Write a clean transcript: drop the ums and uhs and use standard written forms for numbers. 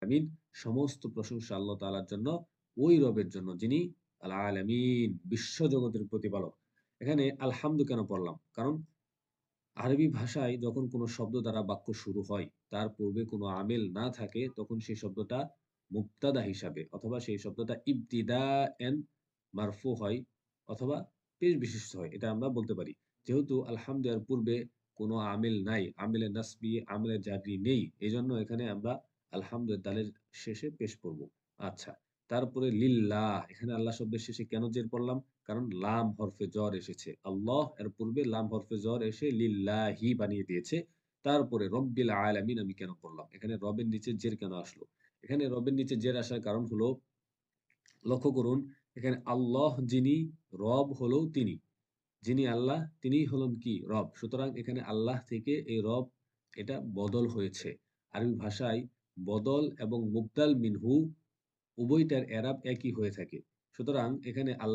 আলামিন, সমস্ত প্রশংসা আল্লাহ তাআলার জন্য, ওই রবের জন্য যিনি আল আলামিন, বিশ্বজগতের প্রতিপালক। এখানে আলহামদু কেন পড়লাম? কারণ আরবি ভাষায় যখন কোনো শব্দ দ্বারা বাক্য শুরু হয়, তার পূর্বে কোনো আমিল না থাকে, তখন সেই শব্দটা মুবতাদা হিসাবে অথবা সেই শব্দটা ইবতিদাএন মারফু হয় অথবা পেশ বিশিষ্ট হয়। এটা আমরা বলতে পারি। যেহেতু আলহামদু এর পূর্বে কোনো আমিল নাই, আমিলে নাসবি, আমিলে জারি নেই। এজন্য এখানে আমরা আলহামদু এর দালের শেষে পেশ করব। আচ্ছা। তারপরে লিল্লাহ, এখানে আল্লাহ শব্দের শেষে কেন জের পড়লাম? কারণ লাম হরফে জ্বর এসেছে। আল্লাহ এর পূর্বে লাম হরফে জ্বর এসে লিল্লাহি বানিয়ে দিয়েছে। তারপরে রব্বিল আলামিন আমি কেন পড়লাম? এখানে রবের নিচে জের কেন আসলো? এখানে রবের নিচে জের আসার কারণ হলো, লক্ষ্য করুন, এখানে আল্লাহ যিনি, রব হলো তিনি। যিনি আল্লাহ তিনিই হলেন কি? রব। সুতরাং এখানে আল্লাহ থেকে এই রব, এটা বদল হয়েছে। আরবি ভাষায় বদল এবং মুবদাল মিনহু উভয়টার এরাব একই হয়ে থাকে। সুতরাং এখানে আল্লাহ